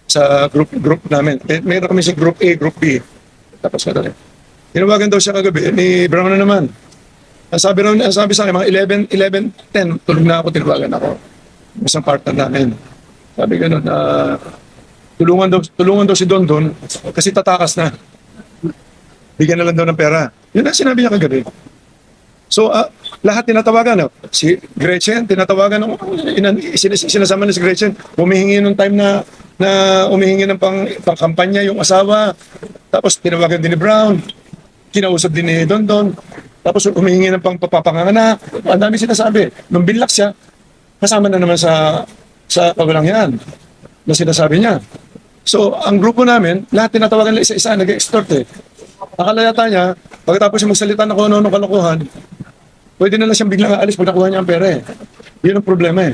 sa group namin. Mayroon kami sa group A, group B. Tapos ka rin. Tinawagan daw siya kagabi ni Brown na naman. Ang sabi sa akin, mga 11, 10, tulog na ako, tinawagan ako. Isang partner namin. Sabi gano'n, tulungan daw si Don kasi tatakas na. Bigyan na lang daw ng pera. Yun ang sinabi niya kagabi. So, lahat tinatawagan. Si Gretchen, tinatawagan. Sinasama na si Gretchen. Humihingi nung time na umihingi ng pangkampanya yung asawa. Tapos tinawagan din ni Brown. Kinausap din ni Don. Tapos humihingi ng papapanganak. Ang dami sinasabi. Nung binlock siya, kasama na naman sa kawalangan na sinasabi niya. So, ang grupo namin, lahat tinatawagan lang isa-isa, nag-extort eh. Akala yata niya, pagkatapos yung magsalita ng kung ano-ano kalokohan, pwede na lang siyang biglang aalis pag nakuha niya ang pera eh. Yun ang problema eh.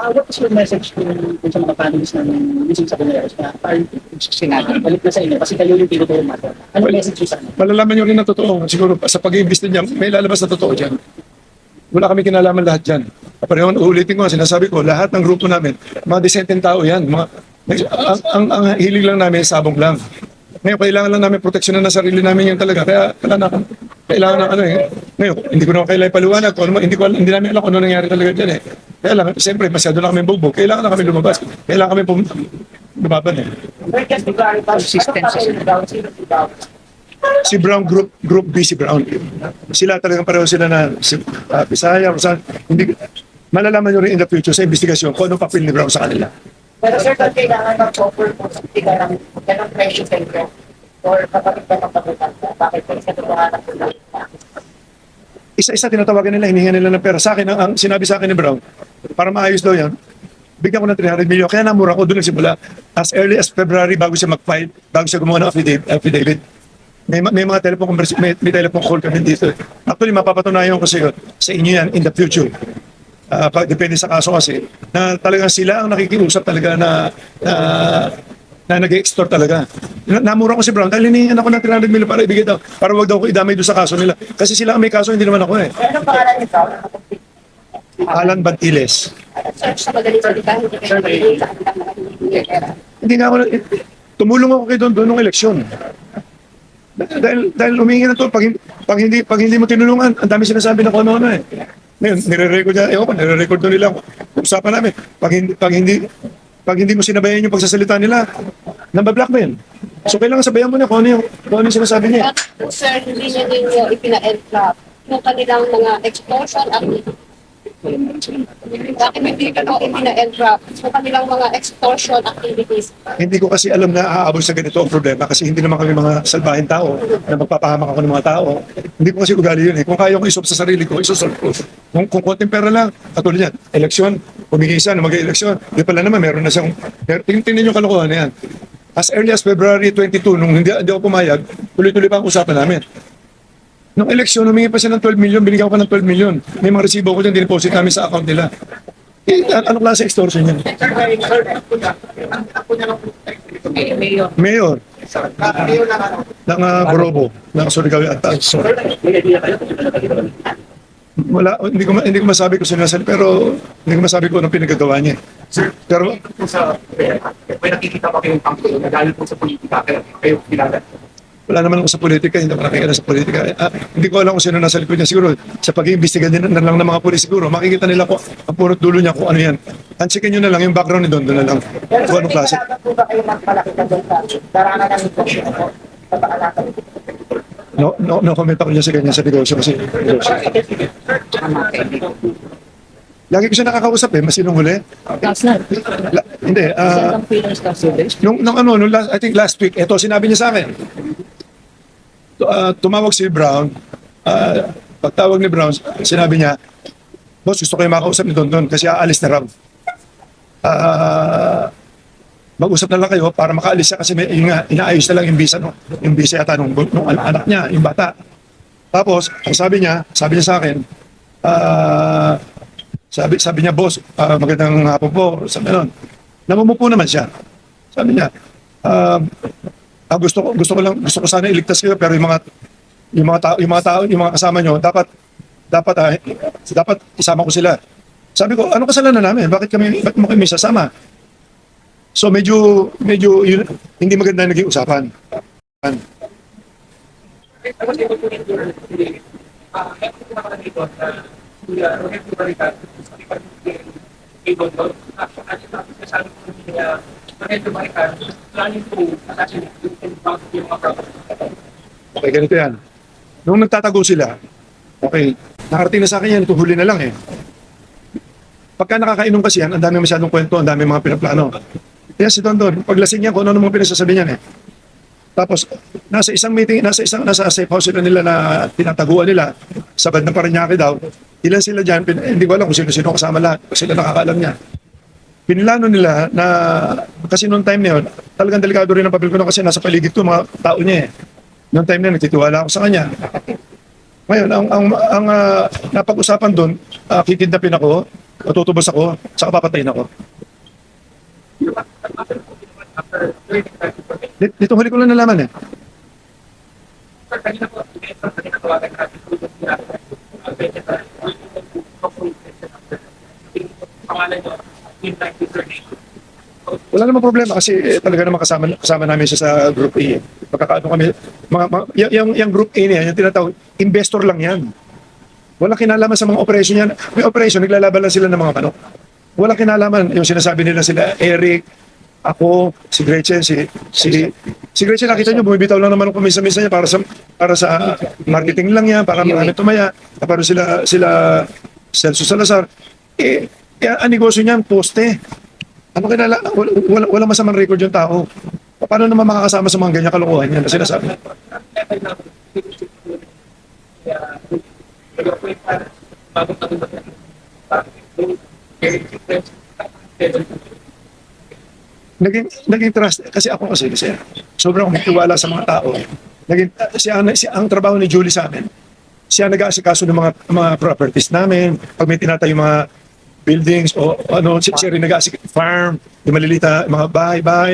What is your message to sa mga families ng missing sa Baleares na parang sinabi, balik na sa inyo kasi kayo yung pinutulong natin. Ano message yun sa ano? Malalaman nyo rin na totoo. Siguro sa pag-iimbis niya, may lalabas na totoo dyan. Wala kami kinalaman lahat dyan. Pareho, ulitin ko, sinasabi ko, lahat ng grupo namin, mga disenteng tao yan. Ang hilig lang namin, sabong lang. Ngayon, kailangan lang namin proteksyonan na sarili namin yan talaga. Kaya kailangan ng ano eh. Ngayon, hindi ko naman kailangan paliwanag. Hindi namin alam kung ano nangyari talaga dyan eh. Kaya lang, siyempre, masyado na kami bobo. Kailangan na kami lumabas. Kailangan kami lumaban eh. Just to clarify, Si Brown, group B si Brown. Sila talagang pareho sila na Bisaya, hindi, malalaman nyo rin in the future sa investigasyon kung anong papel ni Brown sa kanila. pero sir, kung kailangan mag-offer po sa tiga ng ganong presyo sa inyo or kapatid ba ng pagkutan, bakit po sa tutuhanan po lang? Isa-isa tinatawagan nila, hinihingan nila ng pera. Sa akin, ang sinabi sa akin ni Brown, para maayos daw yan, bigyan ko ng 300 million. Kaya namura ko, doon nagsimula. As early as February, bago siya mag-file, bago siya gumawa ng affidavit. May mga telephone conversation, may telephone call kami dito. Actually, mapapatunayan ko sa inyo yan in the future. Depende sa kaso kasi, na talagang sila ang nakikiusap talaga na nag-extort talaga. Namura ko si Brown dahil hinihingan ako ng 300 million para ibigay daw, para wag daw ko idamay doon sa kaso nila. Kasi sila ang may kaso, hindi naman ako eh. Anong pangalan niyo po? Alan Bantiles. Sir, sa magaling salita, hindi kayo magiging sa kanilang mga pera. Hindi nga ako, tumulong ako kay doon nung eleksyon. Dahil humingi na to, pag hindi mo tinulungan, ang dami sinasabi na kung ano eh. Ngayon, nire-record niya, nire-record doon nila. Usapan namin, pag hindi mo sinabayan yung pagsasalita nila, nambablockmail. So kailangan sabayan mo na kung ano yung sinasabi niya. But, sir, hindi niya ninyo ipina-entrap yung kanilang mga extortion activities. Bakit hindi ka po ipina-entrap yung kanilang mga extortion activities? Hindi ko kasi alam na aabot sa ganito ang problema kasi hindi naman kami mga salbahin tao na magpapahamak ako ng mga tao. Hindi ko kasi ugali yun eh. Kung kaya kong isolve sa sarili ko, isosolve ko. Kung konting pera lang, katulad yan, eleksyon, pumigisa na mag-eleksyon. Di pala naman, meron na siyang, tingnan yung kalokohan na yan. As early as February 22, nung hindi ako pumayag, tuloy-tuloy pa ang usapan namin. Nung eleksyon, humingi pa siya ng 12 million, binigyan ko pa ng 12 million. May mga resibo ko dyan, diniposit namin sa account nila. Anong klase extortion yan? Sir, ang ako na lang po, Mayor. Mayor Mayor na ano? ng Borobo, ng Surigao at Sir, may idea kayo? wala, hindi ko masabi kung sinasal, pero hindi ko masabi kung anong pinagagawa niya. Sir, Pero po sa may nakikita pa kayong pangkulo na dahil po sa politika kayo kilala. wala naman ako sa politika, hindi ako nakikita sa politika. Hindi ko alam kung sino nasa likod niya. Siguro, sa pag-iimbestiga din na lang ng mga pulis siguro, makikita nila ko ang punot dulo niya kung ano yan. Ansikin nyo na lang, yung background ni Don na lang. Pero Kung sir, anong klase. kailangan po ba kayo magpalaki ka doon sa darana ng negosyo mo? Sa pangalakan nito? No comment ako niya sa ganyan sa negosyo kasi negosyo. Lagi ko siya nakakausap eh, masinong huli. Last night. Hindi, Isang Pillars Castles. I think last week, eto sinabi niya sa akin. Tumawag si Brown, pagtawag ni Brown, sinabi niya, boss, gusto ko yung makausap ni Don kasi aalis na raw. Mag-usap na lang kayo para makaalis siya kasi inaayos na lang yung visa, no? Yung visa yata nung anak niya, yung bata. Tapos, ang sabi niya sa akin, sabi niya, boss, magandang hapon po. Sabi nun, namumupo naman siya. Sabi niya, gusto ko sana iligtas kayo pero yung mga tao, yung mga kasama nyo, dapat isama ko sila. Sabi ko, ano kasalanan namin? Bakit mo kami sasama? So medyo yun, hindi maganda naging usapan. I was able to endure the meron ko naman dito na Rogelio Barican, sa able to, sabi ko niya, Rogelio Barican, planning to assassinate yung mga property. Okay, ganito yan. Nung nagtatago sila, okay, nakarating na sa akin yan, kung huli na lang eh. Pagka nakakainom kasi yan, ang dami masyadong kwento, ang dami mga pinaplano. Kaya si Don, paglasing yan, kung ano mga pinasasabi niyan eh. Tapos, nasa isang meeting, nasa safe house sila nila na tinataguan nila, sa band ng Parañaque daw, ilan sila dyan, hindi ko alam kung sino-sino kasama lahat, kung sila nakakaalam niya. Pinilano nila na, kasi noong time na yun, talagang delikado rin ang papel ko na kasi nasa paligid ko, mga tao niya eh. Noong time na yun, nagtitiwala ako sa kanya. Ngayon, ang napag-usapan doon, kikidnapin ako, tutubos ako, saka papatayin ako. Dito huli ko lang nalaman eh. Sir, kanina po, kanina tawagan natin pangalan nyo, in time to Wala namang problema kasi talaga naman kasama namin siya sa Group A. Pagkakaano kami, yung Group A niya, yung tinatawag, investor lang yan. Wala kinalaman sa mga operation yan. May operation, naglalaban lang sila ng mga manok. Wala kinalaman yung sinasabi nila sila, Eric, ako, si Gretchen, si Gretchen, nakita nyo, bumibitaw lang naman kung minsan-minsan niya para sa marketing lang yan, para marami tumaya, para sila Celso Salazar. Ang negosyo niyan, poste. Ano wala masamang record yung tao. Paano naman makakasama sa mga ganyan kalokohan yan na sinasabi? Naging trust kasi ako kasi sobrang kumitiwala sa mga tao. Ang trabaho ni Julie sa amin, siya nag-aasikaso ng mga properties namin. Pag may tinatayo mga buildings o ano, siya rin nag-aasikaso farm, yung malilita, mga bahay,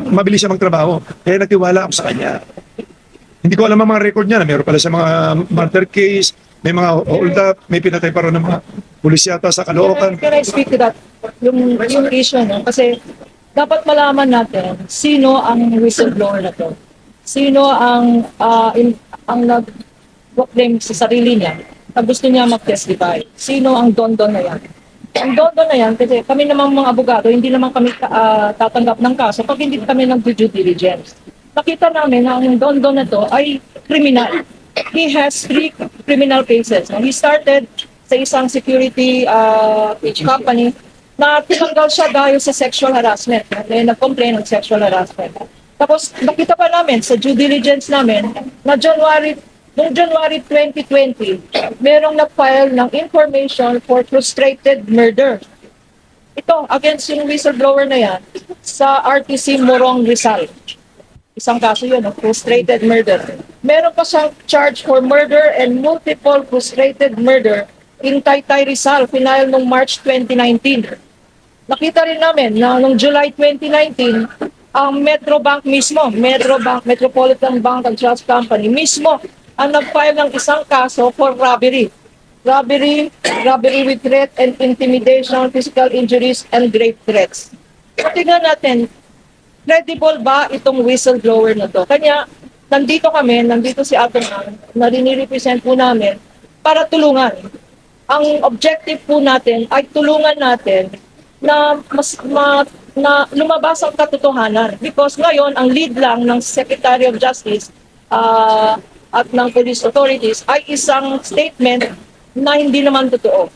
mabilis siya magtrabaho. Kaya nagtiwala ako sa kanya. Hindi ko alam ang mga record niya. Meron pala sa mga murder case, may mga hold up, may pinatay pa rin ng mga pulis yata sa Caloocan. Can I speak to that? Yung issue, no? Kasi dapat malaman natin sino ang whistleblower na to. Sino ang nag-proclaim sa sarili niya na gusto niya mag-testify. Sino ang don-don na yan. Ang don-don na yan, kasi kami namang mga abogado, hindi naman kami tatanggap ng kaso pag hindi kami nag-due diligence. Nakita namin na ang don-don na to ay criminal. He has 3 criminal cases. He started sa isang security company na tinanggal siya dahil sa sexual harassment. Nag-complain ng sexual harassment. Tapos nakita pa namin sa due diligence namin na noong January 2020, merong nag-file ng information for frustrated murder. Ito, against yung whistleblower na yan, sa RTC Morong Rizal. Isang kaso yun, frustrated murder. Meron pa siyang charge for murder and multiple frustrated murder in Taytay Rizal, final noong March 2019. Nakita rin namin na noong July 2019, ang Metrobank mismo, Metropolitan Bank and Trust Company mismo, ang nag-file ng isang kaso for robbery. Robbery with threat and intimidation, physical injuries, and grave threats. So, tingnan natin, credible ba itong whistleblower na to? Kanya, nandito si Atong na rini-represent po namin para tulungan. Ang objective po natin ay tulungan natin na na lumabas ang katotohanan. Because ngayon, ang lead lang ng Secretary of Justice at ng police authorities ay isang statement na hindi naman totoo.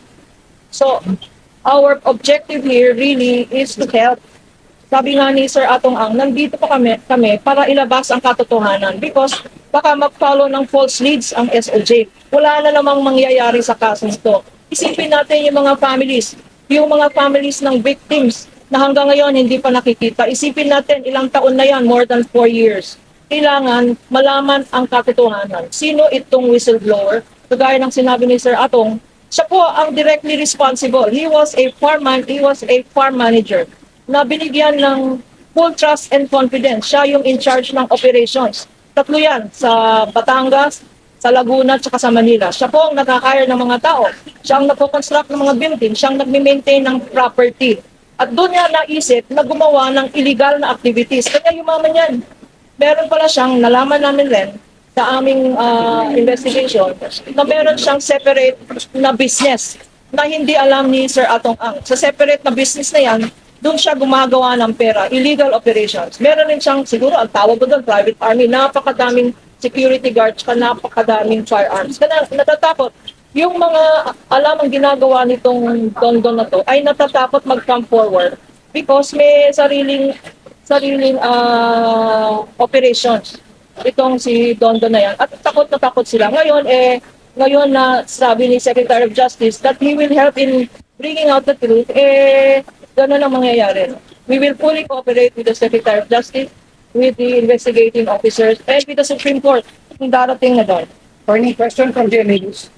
So, our objective here really is to help. Sabi nga ni Sir Atong Ang, nandito pa kami para ilabas ang katotohanan because baka mag-follow ng false leads ang SOJ. Wala na namang mangyayari sa kaso nito. Isipin natin yung mga families ng victims na hanggang ngayon hindi pa nakikita. Isipin natin ilang taon na yan, more than 4 years. Kailangan malaman ang katotohanan. Sino itong whistleblower? Kagaya ng sinabi ni Sir Atong, siya po ang directly responsible. He was a farm manager na binigyan ng full trust and confidence. Siya yung in charge ng operations. Tatlo yan, sa Batangas, sa Laguna, at sa Manila. Siya po ang nakaka-hire ng mga tao. Siya ang nagko-construct ng mga building. Siya ang nagme-maintain ng property. At doon niya naisip na gumawa ng illegal na activities. Kaya yumaman yan. Meron pala siyang, nalaman namin rin, sa aming investigation, na meron siyang separate na business na hindi alam ni Sir Atong Ang. Sa separate na business na yan, doon siya gumagawa ng pera, illegal operations. Meron rin siyang, siguro, ang tawag ko doon, private army, napakadaming security guards, napakadaming firearms. Kaya natatakot. Yung mga alam ang ginagawa nitong Don na to ay natatakot mag-come forward because may sariling operations itong si Don na yan. At takot na takot sila. Ngayon na sabi ni Secretary of Justice that he will help in bringing out the truth, gano'n ang mangyayari. We will fully cooperate with the Secretary of Justice, with the investigating officers, and with the Supreme Court kung darating na doon. Attorney, question from GMA News.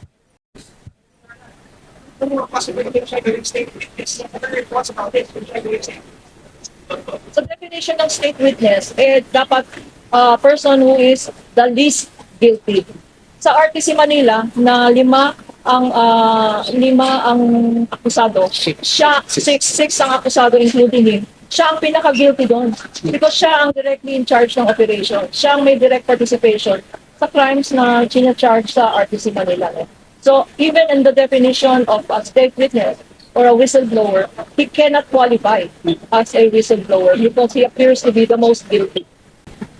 Possibility of federal state witness. What are your thoughts about this? Federal state. Sa definition ng state witness, dapat person who is the least guilty. Sa RTC Manila na lima ang akusado, siya six ang akusado including him. Siya ang pinaka-guilty doon because siya ang directly in charge ng operation. Siya ang may direct participation sa crimes na charge sa RTC Manila. So even in the definition of a state witness or a whistleblower, he cannot qualify as a whistleblower because he appears to be the most guilty.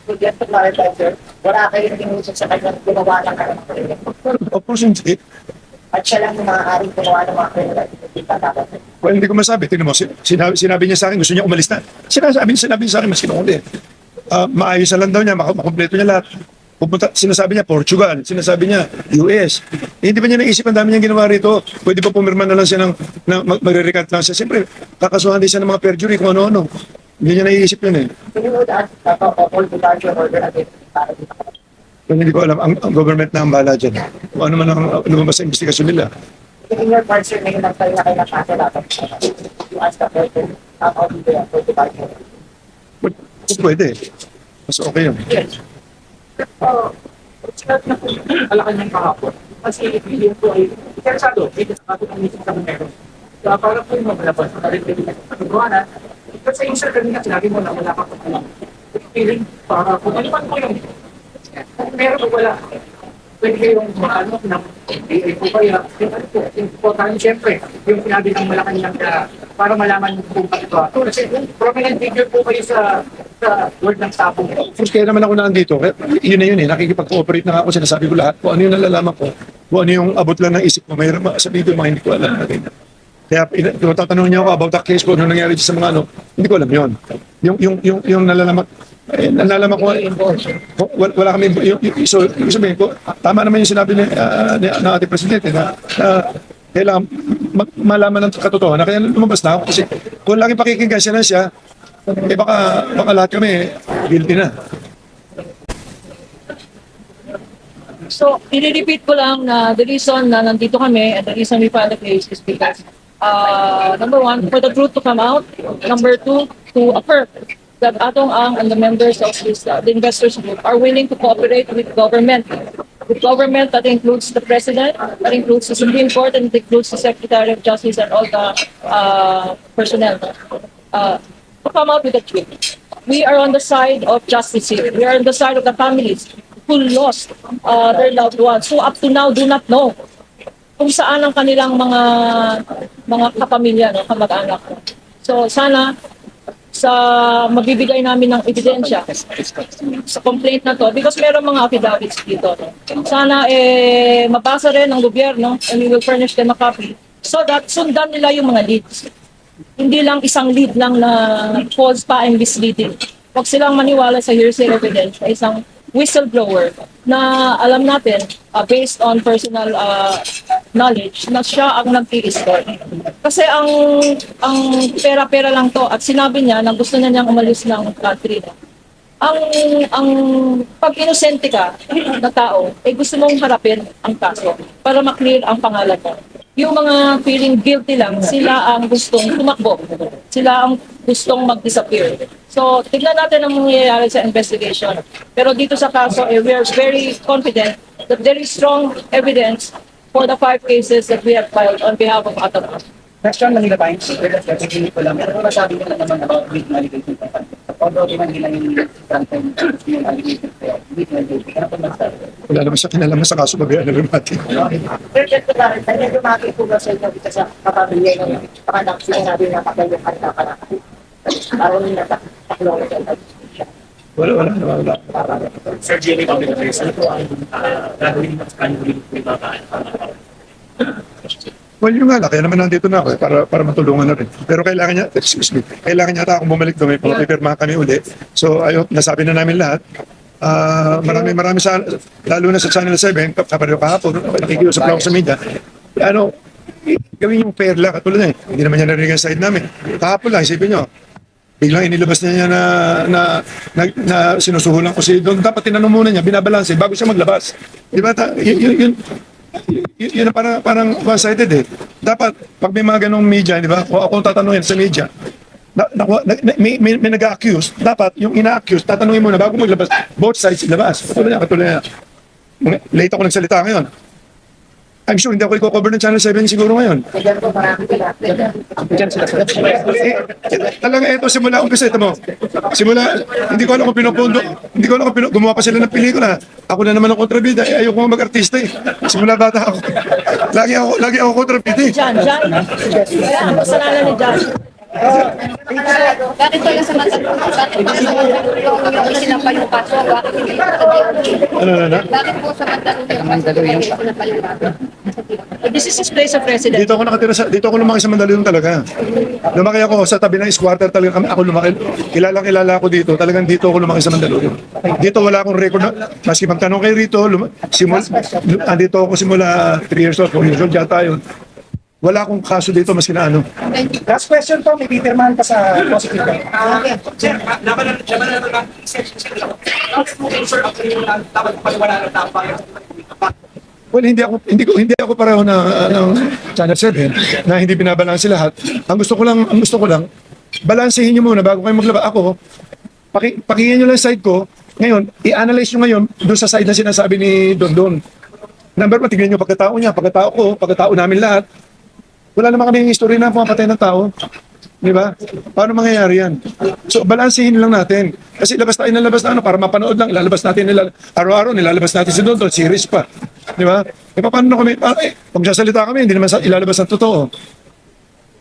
So just to clarify, sir, wala kayong tinusok sa kanya gumawa ng krimen. Of course, hindi. At siya lang yung maaaring gumawa ng mga krimen. Hindi pa dapat. Well, hindi ko masabi. Tingnan mo, sinabi niya sa akin, gusto niya umalis na. Sinabi niya sa akin, mas kinukundi. Maayos na lang daw niya, makumpleto niya lahat. Sinasabi niya Portugal, sinasabi niya US. Hindi ba niya naisip ang dami niyang ginawa rito? Pwede ba pumirma na lang siya magre-recant lang siya? Siyempre, kakasuhan din siya ng mga perjury kung ano-ano. Hindi niya naisip yun eh. So you would ask all departure order again para dito. Kung hindi ko alam, ang government na ang bahala dyan. Kung ano man ang lumabas sa investigasyon nila. In your part, sir, ngayon nagtayo na kayo ng kaso lahat. You ask the person, how do they afford departure? Pwede. Mas okay yun. Start na po alakan niyang kahapon. Kasi yun po ay interesado. May kasakado ng mismo sa meron. Kaya para po yung mabalabas. Nagawa na. Kasi yung sir kanina sinabi mo na wala ka kung alam. Feeling para kung ano man po yung kung meron o wala. Pwede kayong maano ng AI po kaya. Yung ano po, importante siyempre. Yung sinabi ng Malacanang na para malaman kung bakit ba. Kasi prominent figure po kayo sa word ng sabong. First, kaya naman ako nandito. Yun na yun eh. Nakikipag-cooperate na nga ako. Sinasabi ko lahat. Kung ano yung nalalaman ko. Kung ano yung abot lang ng isip ko. Mayroon sabihin ko mga hindi ko alam. Kaya tatanungin niya ako about the case ko. Ano nangyari sa mga ano. Hindi ko alam yun. Yung nalalaman. Nalalaman ko. Wala kami. So, sabihin ko, tama naman yung sinabi ng ating presidente na kailangan malaman ng katotohanan. Kaya lumabas na ako. Kasi kung laging pakikinggan siya na siya, baka lahat kami guilty na. So, i-repeat ko lang na the reason na nandito kami and the reason we filed the case is because number one, for the truth to come out. Number two, to affirm that Atong Ang and the members of this, the investors group are willing to cooperate with government. With government that includes the President, that includes the Supreme Court, and it includes the Secretary of Justice and all the personnel. To come out with the truth. We are on the side of justice here. We are on the side of the families who lost their loved ones, who up to now do not know kung saan ang kanilang mga kapamilya, no, kamag-anak. So sana sa mabibigay namin ng ebidensya sa complaint na to because meron mga affidavits dito. No? Sana mabasa rin ng gobyerno and we will furnish them a copy so that sundan nila yung mga leads. Hindi lang isang lead lang na false pa and misleading. Huwag silang maniwala sa hearsay evidence na isang whistleblower na alam natin based on personal knowledge na siya ang nag-i-store. Kasi ang pera-pera lang to at sinabi niya na gusto na niyang umalis ng country. Ang pag inosente ka na tao, gusto mong harapin ang kaso para maklear ang pangalan mo. Yung mga feeling guilty lang, sila ang gustong tumakbo. Sila ang gustong mag-disappear. So, tignan natin ang mangyayari sa investigation. Pero dito sa kaso, we are very confident that there is strong evidence for the 5 cases that we have filed on behalf of Atong. Question Manila Times, hindi ko lang. Pero masabi nila naman about weak allegation. Although naman nila yung front-end yung allegation kaya weak allegation. Ano po masabi? Wala naman siya kinalaman sa kaso babayan na lumati. Pero just to clarify, medyo makikita po sa inyo dito sa kapamilya ng panganak sinabi na patay yung kanta para parang yung nataklong na Wala. Sir Jimmy Public Affairs, ano po ang gagawin mo sa kanila yung mga Well, yung nga, kaya naman nandito na ako para matulungan na rin. Pero kailangan niya, excuse me, kailangan niya akong bumalik doon, may pipirma kami uli. So, ayun, nasabi na namin lahat. Marami sa, lalo na sa Channel 7, kapag kahapon, nakikiusap lang ako sa media. Ano, gawin yung fair lang, katulad na hindi naman niya narinig ang side namin. Kahapon lang, isipin niyo, biglang inilabas niya na sinusuhulan ko si Don. Dapat tinanong muna niya, binabalanse bago siya maglabas. Di ba? Yun na parang one-sided eh. Dapat, pag may mga ganong media, di ba? Kung ako tatanungin sa media, may nag-accuse, dapat yung ina-accuse, tatanungin muna bago maglabas, both sides ilabas. Katulad niya. Late ako nagsalita ngayon. I'm sure hindi ako i-cover ng Channel 7 siguro ngayon. Kaya po marami sila. Talaga ito, simula umpisa, ito mo. Simula, hindi ko alam kung pinupundo, hindi ko alam kung gumawa pa sila ng pelikula. Ako na naman ang kontrabida, ayoko mag-artista eh. Simula bata ako. Lagi ako kontrabida eh. Jan, kaya ang kasalanan ni Jan. Bakit wala sa mata? Bakit pa yung sinampa yung kaso? Bakit hindi pa sa DOJ? Ano? Bakit po sa Mandaluyong kaso sinampa yung kaso? This is his place of residence. Dito ako nakatira dito ako lumaki sa Mandaluyong talaga. Lumaki ako sa tabi ng squatter talaga ako lumaki. Kilala ako dito. Talagang dito ako lumaki sa Mandaluyong. Dito wala akong record na maski magtanong kay Rito, andito ako simula 3 years old, 4 years old yata yun. Wala akong kaso dito maski na ano. Last question po, may pipirmahan pa sa positive ka. Sir, laban na lang sir, sir, dapat paliwala ng tao para Well, hindi ako pareho ng Channel 7 na hindi binabalanse lahat. Ang gusto ko lang balansehin niyo muna bago kayo maglabas. Ako, pakinggan niyo lang yung side ko. Ngayon, i-analyze niyo ngayon doon sa side na sinasabi ni Don. Number 1, tignan niyo pagkatao niya, pagkatao namin lahat. Wala naman kami yung history na pumapatay ng tao. Di ba? Paano mangyayari yan? So, balansehin lang natin. Kasi labas tayo na para mapanood lang. Ilalabas natin araw-araw, nilalabas natin si Don, series pa. Di ba? E paano na kami? Pag sasalita kami, hindi naman ilalabas ng totoo.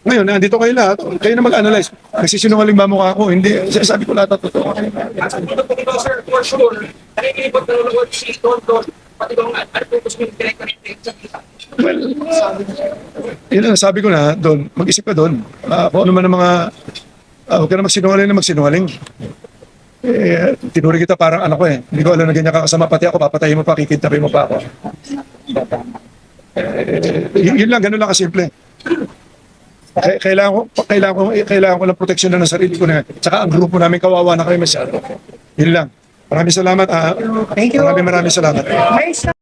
Ngayon, nandito kayo lahat. Kayo na mag-analyze. Nagsisinungaling ba mukha ako? Hindi. Sabi ko lahat ng totoo. At sa punto po ito, sir, for sure, nakikinipot na nanonood si Don, pati kung ano po gusto yung direct sa kita. Well, yun ang sabi ko na doon, mag-isip ka doon. Kung ano man ang mga, huwag ka na magsinungaling. Tinuri kita parang anak ko eh. Hindi ko alam na ganyan kakasama, pati ako, papatayin mo pa, kikidnapin mo pa ako. Yun lang, ganun lang kasimple. Kailangan ko lang proteksyon ng sarili ko na. Tsaka ang grupo namin kawawa na kayo masyado. Yun lang. Maraming salamat. Thank you. Maraming salamat. May